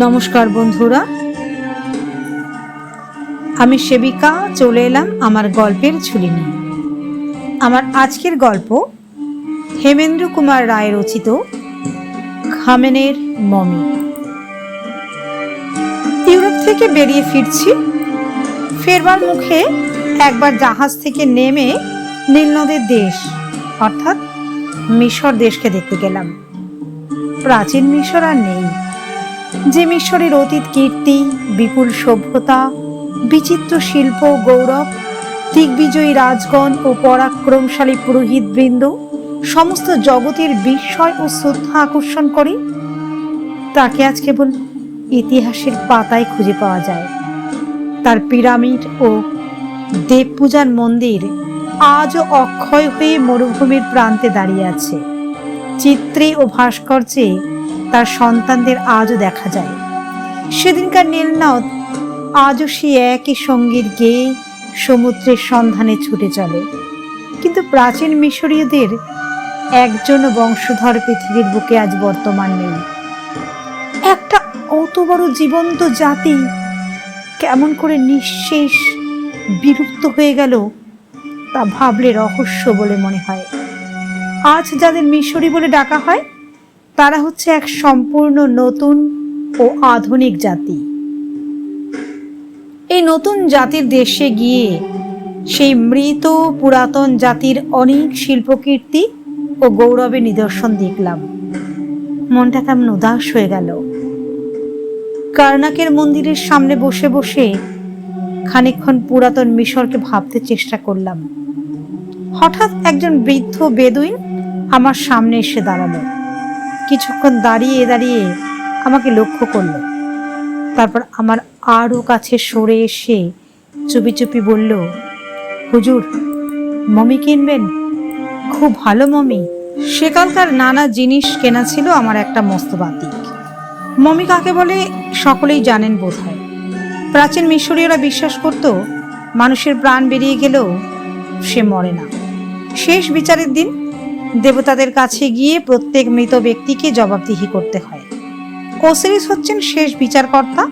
নমস্কার বন্ধুরা, আমি সেবিকা চলে এলাম আমার গল্পের ঝুলি নিয়ে। আমার আজকের গল্প হেমেন্দ্র কুমার রায় রচিত খামেনের মমি। ইউরোপ থেকে বেরিয়ে ফিরছি। ফেরবার মুখে একবার জাহাজ থেকে নেমে নীলনদের দেশ অর্থাৎ মিশর দেশকে দেখতে গেলাম। প্রাচীন মিশর আর নেই, যে মিশরের অতীত কীর্তি, বিপুল সভ্যতা, বিচিত্র শিল্প, গৌরব, দিগ্বিজয়ী রাজগণ ও পরাক্রমশালী পুরোহিত বৃন্দ সমস্ত জগতের বিস্ময় ও শ্রদ্ধা আকর্ষণ করে, তাকে আজ কেবল ইতিহাসের পাতায় খুঁজে পাওয়া যায়। তার পিরামিড ও দেব পূজার মন্দির আজও অক্ষয় হয়ে মরুভূমির প্রান্তে দাঁড়িয়ে আছে। চিত্রে ও ভাস্কর্যে তার সন্তানদের আজও দেখা যায়। সেদিনকার নীলনদ আজও সে একই সঙ্গীত গেয়ে সমুদ্রের সন্ধানে ছুটে চলে। কিন্তু প্রাচীন মিশরীয়দের একজন বংশধর পৃথিবীর বুকে আজ বর্তমান নেই। একটা অত বড় জীবন্ত জাতি কেমন করে নিঃশেষ বিলুপ্ত হয়ে গেল, তা ভাবলে রহস্য বলে মনে হয়। আজ যাদের মিশরী বলে ডাকা হয়, তারা হচ্ছে এক সম্পূর্ণ নতুন ও আধুনিক জাতি। এই নতুন জাতির দেশে গিয়ে সেই মৃত পুরাতন জাতির অনেক শিল্পকীর্তি ও গৌরবের নিদর্শন দেখলাম। মনটা কেমন উদাস হয়ে গেল। কার্নাকের মন্দিরের সামনে বসে বসে খানিকক্ষণ পুরাতন মিশরকে ভাবতে চেষ্টা করলাম। হঠাৎ একজন বৃদ্ধ বেদুইন আমার সামনে এসে দাঁড়ালো। কিছুক্ষণ দাঁড়িয়ে দাঁড়িয়ে আমাকে লক্ষ্য করলো। তারপর আমার আরও কাছে সরে এসে চুপি চুপি বলল, হুজুর, মমি কিনবেন? খুব ভালো মমি। সেকালকার নানা জিনিস কেনা ছিল আমার একটা মস্ত বাতিক। মমি কাকে বলে সকলেই জানেন বোধ হয়। প্রাচীন মিশরীয়রা বিশ্বাস করত মানুষের প্রাণ বেরিয়ে গেলেও সে মরে না। শেষ বিচারের দিন দেবতাদের কাছে গিয়ে প্রত্যেক মৃত ব্যক্তিকে জবাবদিহি করতে হয়। ওসিরিস হচ্ছেন শেষ বিচারকর্তা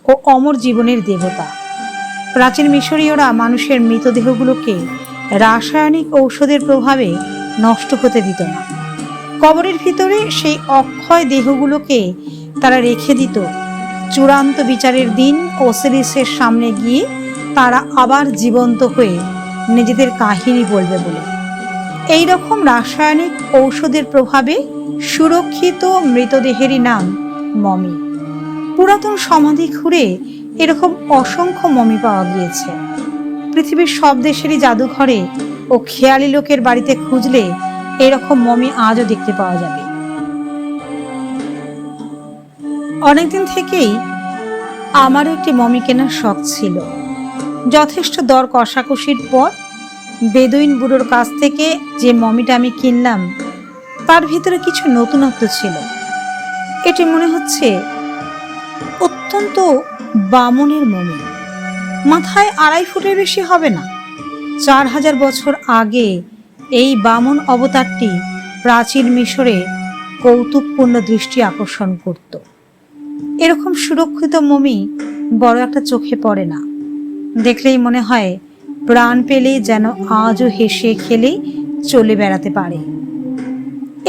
ও অমর জীবনের দেবতা। প্রাচীন মিশরীয়রা মানুষের মৃতদেহগুলোকে রাসায়নিক ঔষধের প্রভাবে নষ্ট হতে দিত না। কবরের ভিতরে সেই অক্ষয় দেহগুলোকে তারা রেখে দিত। চূড়ান্ত বিচারের দিন ওসিরিসের সামনে গিয়ে তারা আবার জীবন্ত হয়ে নিজেদের কাহিনী বলবে বলে। এই রকম রাসায়নিক ঔষধের প্রভাবে সুরক্ষিত মৃতদেহেরই নাম মমি। পুরাতন সমাধি খুঁড়ে এরকম অসংখ্য মমি পাওয়া গিয়েছে। পৃথিবীর সব দেশেরই জাদুঘরে ও খেয়ালি লোকের বাড়িতে খুঁজলে এরকম মমি আজও দেখতে পাওয়া যাবে। অনেকদিন থেকেই আমারও একটি মমি কেনার শখ ছিল। যথেষ্ট দর কষাকষির পর বেদুইন বুড়োর কাছ থেকে যে মমিটা আমি কিনলাম, তার ভিতরে কিছু নতুনত্ব ছিল। এটি মনে হচ্ছে অত্যন্ত বামনের মমি। মাথায় 2.5 ফুটের বেশি হবে না। 4000 বছর আগে এই বামন অবতারটি প্রাচীন মিশরে কৌতুকপূর্ণ দৃষ্টি আকর্ষণ করত। এরকম সুরক্ষিত মমি বড় একটা চোখে পড়ে না। দেখলেই মনে হয় প্রাণ পেলে যেন আজও হেসে খেলে চলে বেড়াতে পারে।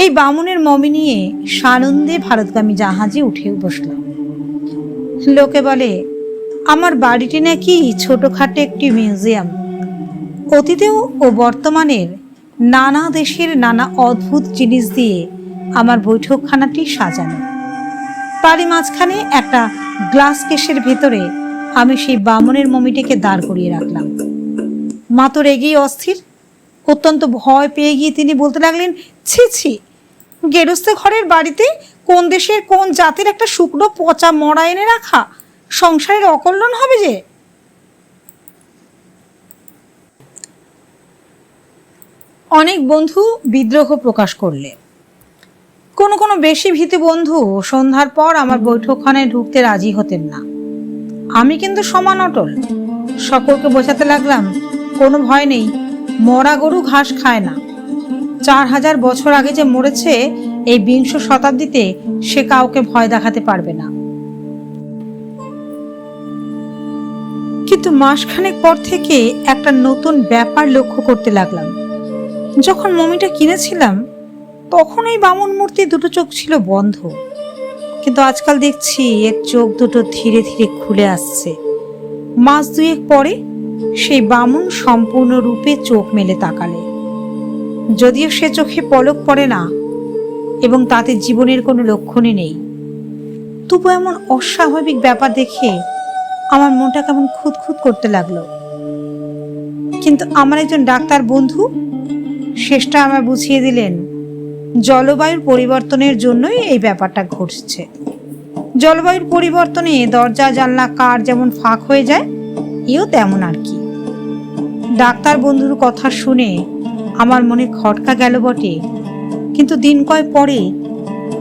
এই বামুনের মমি নিয়ে সানন্দে ভারতগামী জাহাজে উঠে বসলাম। লোকে বলে আমার বাড়িটি নাকি ছোটখাটো একটি মিউজিয়াম। অতীতেও ও বর্তমানের নানা দেশের নানা অদ্ভুত জিনিস দিয়ে আমার বৈঠকখানাটি সাজানো। তারই মাঝখানে একটা গ্লাস কেসের ভেতরে আমি সেই বামনের মমিটিকে দাঁড় করিয়ে রাখলাম। মা তো রেগেই অস্থির। অত্যন্ত ভয় পেয়ে গিয়ে তিনি বলতে লাগলেন, ছি ছি, গেরস্ত ঘরের বাড়িতে কোন দেশের কোন জাতের একটা শুকনো পচা মরা এনে রাখা, সংসারের অকল্যাণ হবে যে। অনেক বন্ধু বিদ্রোহ প্রকাশ করলে। কোনো বেশি ভীতু বন্ধু সন্ধ্যার পর আমার বৈঠকখানায় ঢুকতে রাজি হতেন না। আমি কিন্তু সমান অটল। সকলকে বোঝাতে লাগলাম, কোনো ভয় নেই, মরা গরু ঘাস খায় না। 4000 বছর আগে যে মরেছে এই 20 শতাব্দীতে, সে কাউকে ভয় দেখাতে পারবে না। কিন্তু মাসখানেক পর থেকে একটা নতুন ব্যাপার লক্ষ্য করতে লাগলাম। যখন মমিটা কিনেছিলাম তখন এই বামুন মূর্তি দুটো চোখ ছিল বন্ধ, কিন্তু আজকাল দেখছি এর চোখ দুটো ধীরে ধীরে খুলে আসছে। মাস দুয়েক পরে সেই বামুন সম্পূর্ণরূপে চোখ মেলে তাকালে, যদিও সে চোখে পলক পড়ে না এবং তাতে জীবনের কোনো লক্ষণই নেই, তবু এমন অস্বাভাবিক ব্যাপার দেখে আমার মনটা কেমন খুঁতখুত করতে লাগলো। কিন্তু আমার একজন ডাক্তার বন্ধু শেষটা আমায় বুঝিয়ে দিলেন, জলবায়ুর পরিবর্তনের জন্যই এই ব্যাপারটা ঘটছে। জলবায়ুর পরিবর্তনে দরজা জানলা কার যেমন ফাঁক হয়ে যায়, এও তেমন আর কি। ডাক্তার বন্ধুর কথা শুনে আমার মনে খটকা গেল বটে, কিন্তু দিন কয়েক পরে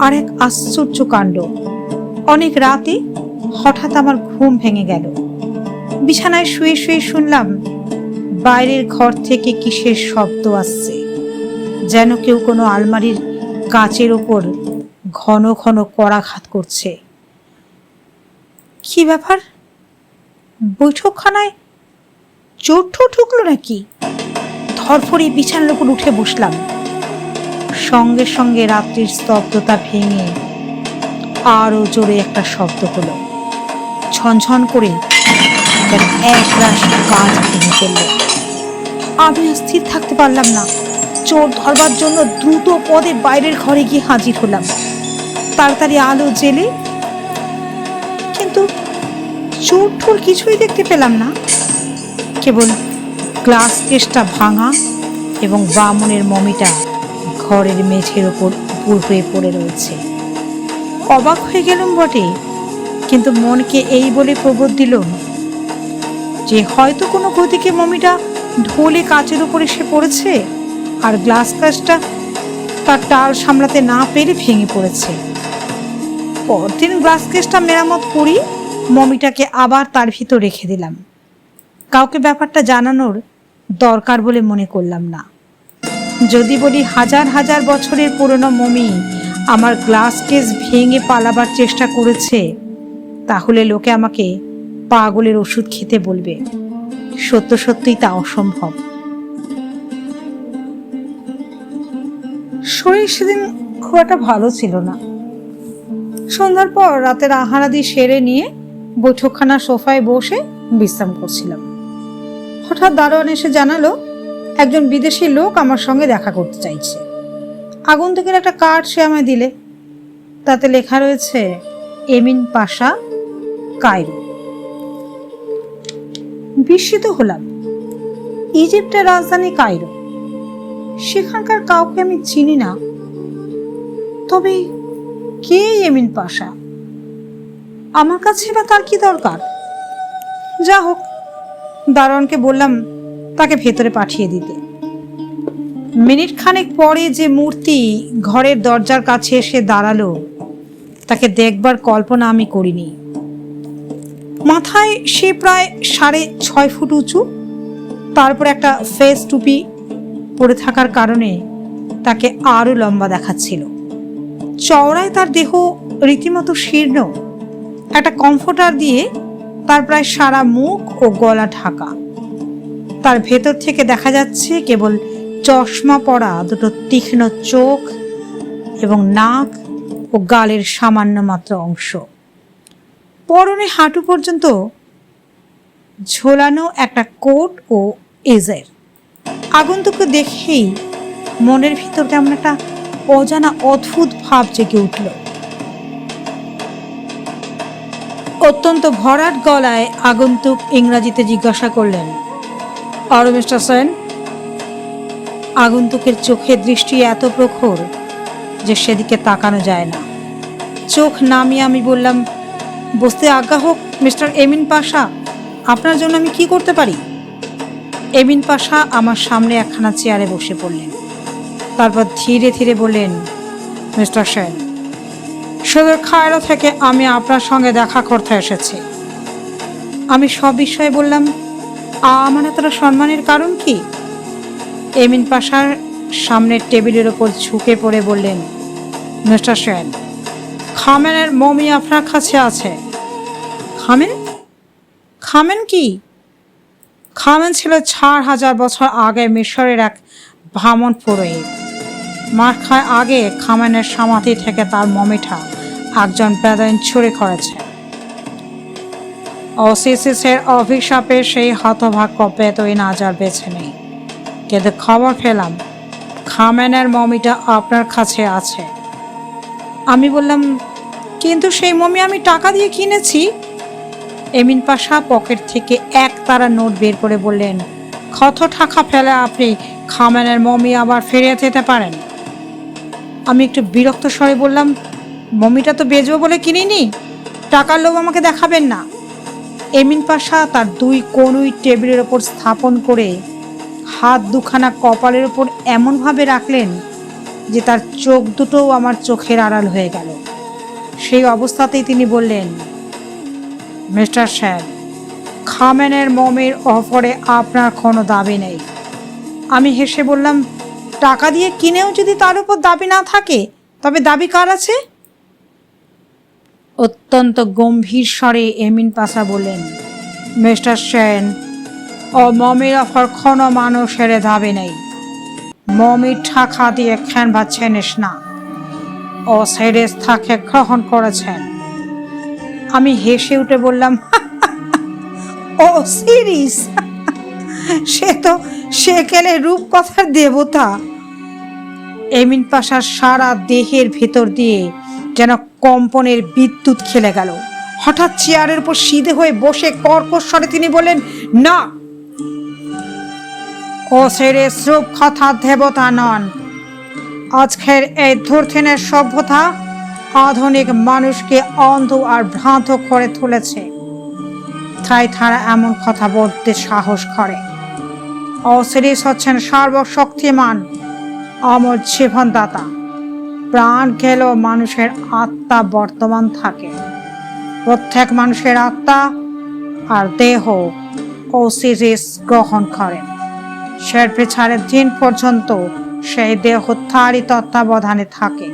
আর এক আশ্চর্য কাণ্ড। অনেক রাতে হঠাৎ আমার ঘুম ভেঙে গেল। বিছানায় শুয়ে শুয়ে শুনলাম বাইরের ঘর থেকে কিসের শব্দ আসছে, যেন কেউ কোনো আলমারির কাচের ওপর ঘন ঘন করাঘাত করছে। কি ব্যাপার, বৈঠকখানায় চোর ঠোর ঢুকলো নাকি? ধরফড়ে বিছানার উপর উঠে বসলাম। সঙ্গে সঙ্গে রাত্রির স্তব্ধতা ভেঙে আরো জোরে একটা শব্দ হলো, ঝনঝন করে এক রাশ কাঁচ ভেঙে ফেলল। আমি স্থির থাকতে পারলাম না, চোর ধরবার জন্য দ্রুত পদে বাইরের ঘরে গিয়ে হাজির হলাম। তাড়াতাড়ি আলো জেলে, কিন্তু চোর ঠোর কিছুই দেখতে পেলাম না। কেবল গ্লাস কেসটা ভাঙা এবং বামনের মমিটা ঘরের মেঝের ওপর উপুর হয়ে পড়ে রয়েছে। অবাক হয়ে গেলাম বটে, কিন্তু মনকে এই বলে প্রবোধ দিল যে হয়তো কোনো গতিকে মমিটা ঢোলে কাচের উপর এসে পড়েছে আর গ্লাস কাচটা তার টাল সামলাতে না পেরে ভেঙে পড়েছে। পরদিন গ্লাস কেসটা মেরামত করি মমিটাকে আবার তার ভিতর রেখে দিলাম। কাউকে ব্যাপারটা জানানোর দরকার বলে মনে করলাম না। যদি বলি হাজার হাজার বছরের পুরনো মমি আমার গ্লাস কেস ভেঙে পালাবার চেষ্টা করেছে, তাহলে লোকে আমাকে পাগলের ওষুধ খেতে বলবে। সত্য সত্যিই তা অসম্ভব। শরীর সেদিন খুব একটা ভালো ছিল না। সন্ধ্যার পর রাতের আহারাদি সেরে নিয়ে বৈঠকখানা সোফায় বসে বিশ্রাম করছিলাম। হঠাৎ দারোয়ান এসে জানালো একজন বিদেশি লোক আমার সঙ্গে দেখা করতে চাইছে। আগন্তুকের একটা কার্ড সে আমায় দিলে, তাতে লেখা রয়েছে এমিন পাশা, কায়রো। বিস্মিত হলাম। ইজিপ্টের রাজধানী কায়রো, সেখানকার কাউকে আমি চিনি না, তবে কে এমিন পাশা? আমার কাছে বা তার কি দরকার? যা হোক, দারোয়ানকে বললাম তাকে ভেতরে পাঠিয়ে দিতে। মিনিট খানেক পরে যে মূর্তি ঘরের দরজার কাছে এসে দাঁড়ালো, তাকে দেখবার কল্পনা আমি করিনি। মাথায় সে প্রায় 6.5 ফুট উঁচু, তারপর একটা ফেস টুপি পরে থাকার কারণে তাকে আরো লম্বা দেখাচ্ছিল। চওড়ায় তার দেহ রীতিমতো শীর্ণ, একটা কমফোর্টার দিয়ে তার প্রায় সারা মুখ ও গলা ঢাকা। তার ভেতর থেকে দেখা যাচ্ছে কেবল চশমা পরা দুটো তীক্ষ্ণ চোখ এবং নাক ও গালের সামান্য মাত্র অংশ। পরনে হাঁটু পর্যন্ত ঝোলানো একটা কোট ও এজের। আগন্তুককে দেখেই মনের ভিতর কেমন একটা অজানা অদ্ভুত ভাব জেগে উঠল। অত্যন্ত ভরাট গলায় আগন্তুক ইংরাজিতে জিজ্ঞাসা করলেন, আর মিস্টার সেন? আগন্তুকের চোখের দৃষ্টি এত প্রখর যে সেদিকে তাকানো যায় না। চোখ নামিয়ে আমি বললাম, বসতে আজ্ঞা হোক মিস্টার এমিন পাশা, আপনার জন্য আমি কি করতে পারি? এমিন পাশা আমার সামনে একখানা চেয়ারে বসে পড়লেন। তারপর ধীরে ধীরে বললেন, মিস্টার সেন, সুদূর কায়রো থেকে আমি আপনার সঙ্গে দেখা করতে এসেছি। আমি সব বিষয়ে বললাম, আমার এতটা সম্মানের কারণ কি? এমিন পাশার সামনের টেবিলের ওপর ঝুঁকে পড়ে বললেন, মিস্টার সেন, খামেনের মমি আপনার কাছে আছে। খামেন? খামেন কি? খামেন ছিল 4,000 বছর আগে মিশরের এক ব্রাহ্মণ পুরোহিত। মাস আগে খামেনের সমাধি থেকে তার মমিটা একজন বেদুইন চুরি করেছে। ওসিসিসের অভিশাপে সেই হতভাগ্য বেদুইন আজ আর বেঁচে নেই। কিন্তু খবর পেলাম খামেনের মমিটা আপনার কাছে আছে। আমি বললাম, কিন্তু সেই মমি আমি টাকা দিয়ে কিনেছি। এমিন পাশা পকেট থেকে 1 তারা নোট বের করে বললেন, কত টাকা ফেলে আপনি খামেনের মমি আবার ফিরিয়ে দিতে পারেন? আমি একটু বিরক্ত স্বরে বললাম, মমিটা তো বেচবো বলে কিনিনি, টাকার লোভ আমাকে দেখাবেন না। এমিন পাশা তার 2 কনুই টেবিলের ওপর স্থাপন করে হাত দুখানা কপালের ওপর এমনভাবে রাখলেন যে তার চোখ দুটোও আমার চোখের আড়াল হয়ে গেল। সেই অবস্থাতেই তিনি বললেন, মিস্টার স্যার, খামেনের মমির অফারে আপনার কোনো দাবি নেই। আমি হেসে বললাম, টাকা দিয়ে কিনেও যদি তার উপর দাবি না থাকে তবে দাবি কার আছে? অত্যন্ত গম্ভীর স্বরে এমিন পাশা বললেন, মিস্টার সেন, ও মমির অফার কোনো মানুষের দাবি নেই। মমির টাকা দিয়ে খেনবা চেনিস না, ও সিরিজ থাকে গ্রহণ করেছেন। আমি হেসে উঠে বললাম, ও সিরিজ, সে তো সেকেলে রূপকথার দেবতা। এমিন পাশার সারা দেহের ভেতর দিয়ে যেন কম্পনের বিদ্যুৎ খেলে গেল। হঠাৎ চেয়ারের উপর সিধে হয়ে বসে কর্কশ স্বরে তিনি বললেন, না, ও সিরিজ রূপকথার দেবতা নন। আজকের এই ধূর্তিনের সভ্যতা আধুনিক মানুষকে অন্ধ আর ভ্রান্ত করে তুলেছে, তাই তারা এমন কথা বলতে সাহস করে। অসিরিস হচ্ছেন সর্বশক্তিমান অমর জীবনদাতা। প্রাণ গেলেও মানুষের আত্মা বর্তমান থাকে। প্রত্যেক মানুষের আত্মা আর দেহ অসিরিস গ্রহণ করেন। শের বিচারের দিন পর্যন্ত সেই দেহ তারই তত্ত্বাবধানে থাকে।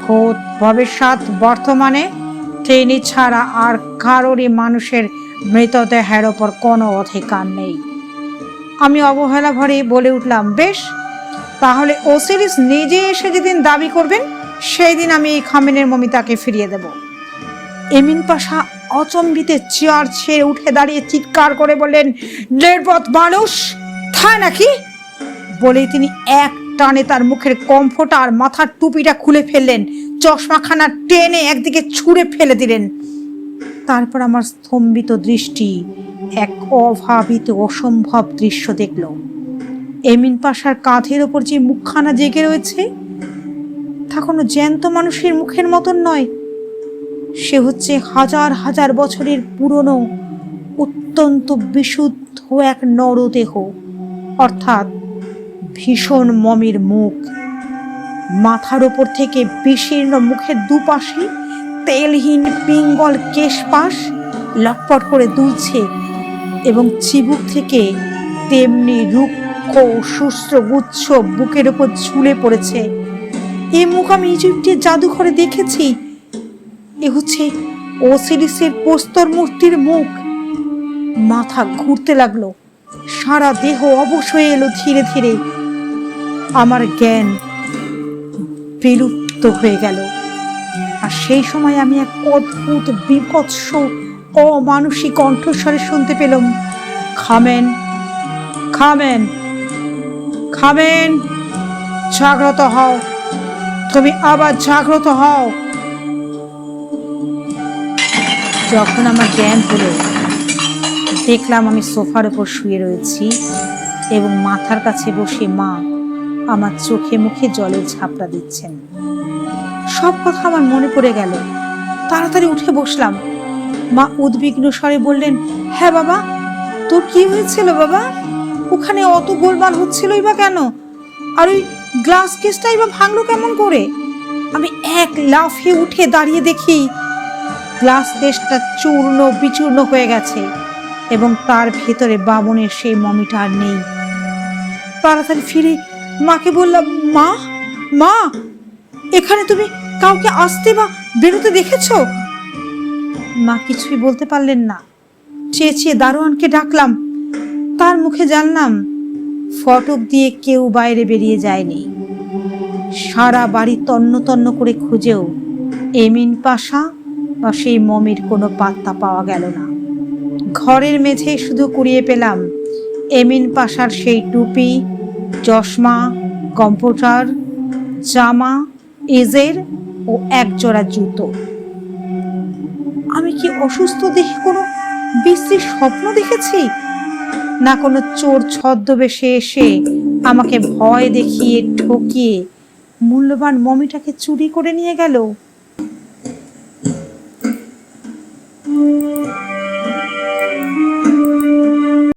ভূত, ভবিষ্যৎ, বর্তমানে তিনি ছাড়া আর কারোরই মানুষের মৃতদেহের ওপর কোনো অধিকার নেই। আমি অবহেলা ভরে বলে উঠলাম, বেশ, তাহলে ওসিরিস নিজে এসে যেদিন দাবি করবেন সেই দিন আমি এই খামেনের মমি তাকে ফিরিয়ে দেব। এমিন পাশা অচম্বিতে চেয়ার ছেড়ে উঠে দাঁড়িয়ে চিৎকার করে বললেন, নির্বোধ মানুষ, তাই নাকি? বলেই তিনি এক টানে তার মুখের কম্ফটা আর মাথার টুপিটা খুলে ফেললেন, চশমাখানা টেনে একদিকে ছুঁড়ে ফেলে দিলেন। তারপর আমার স্তম্ভিত দৃষ্টি এক অভাবিত অসম্ভব দৃশ্য দেখল। এমিন পাশার কাঁধের ওপর যে মুখখানা জেগে রয়েছে তা কোনো জ্যান্ত মানুষের মুখের মতন নয়। সে হচ্ছে হাজার হাজার বছরের পুরনো অত্যন্ত বিশুদ্ধ এক নরদেহ, অর্থাৎ ভীষণ মমির মুখ। মাথার ওপর থেকে বিশীর্ণ মুখের দুপাশে তেলহীন পিঙ্গল কেশপাশ লটপট করে দুলছে এবং চিবুক থেকে তেমনি রুক্ষ শুষ্ক গুচ্ছ বুকের ওপর ঝুলে পড়েছে। এই মুখ আমি ইজিপ্টের জাদুঘরে দেখেছি। এ হচ্ছে ওসিরিসের প্রস্তর মূর্তির মুখ। মাথা ঘুরতে লাগলো, সারা দেহ অবশ হয়ে এলো ধীরে ধীরে। আমার জ্ঞান বিলুপ্ত হয়ে গেল। আর সেই সময় আমি এক অদ্ভুত বিভৎস অমানুষী কণ্ঠস্বরে শুনতে পেলাম, খামেন, খামেন, খামেন, জাগ্রত হও, তুমি আবার জাগ্রত হও। যখন আমার জ্ঞান হলো দেখলাম আমি সোফার উপর শুয়ে রয়েছি এবং মাথার কাছে বসে মা আমার চোখে মুখে জলের ঝাপটা দিচ্ছেন। সব কথা আমার মনে পড়ে গেল। তাড়াতাড়ি উঠে বসলাম। মা উদ্বিগ্ন স্বরে বললেন, হ্যাঁ বাবা, তোর কি হয়েছিল বাবা? ওখানে অত গোলমাল হচ্ছিলই বা কেন? আর ওই গ্লাস কেসটাই বা ভাঙলো কেমন করে? আমি এক লাফে উঠে দাঁড়িয়ে দেখি গ্লাস কেসটা চূর্ণ বিচূর্ণ হয়ে গেছে এবং তার ভেতরে বামনের সেই মমিটা আর নেই। তাড়াতাড়ি ফিরে মাকে বললাম, মা, মা, এখানে তুমি কাউকে আসতে বা বেরোতে দেখেছো? মা কিছুই বলতে পারলেন না। চেঁচিয়ে দারোয়ানকে ডাকলাম। চিৎকার মুখে জানলাম ফটক দিয়ে কেউ বাইরে বেরিয়ে যায়নি। সারা বাড়ি তন্ন তন্ন করে খুঁজেও এমিন পাশা বা সেই মমির কোনো পাত্তা পাওয়া গেল না। ঘরের মেঝে শুধু কুড়িয়ে পেলাম এমিন পাশার সেই টুপি, চশমা, কম্পিউটার, জামা, এজের ও একজোড়া জুতো। আমি কি অসুস্থ দেখে কোনো বিশ্রী স্বপ্ন দেখেছি, না কোনো চোর ছদ্মবেশে এসে আমাকে ভয় দেখিয়ে ঠকিয়ে মূল্যবান মমিটাকে চুরি করে নিয়ে গেল?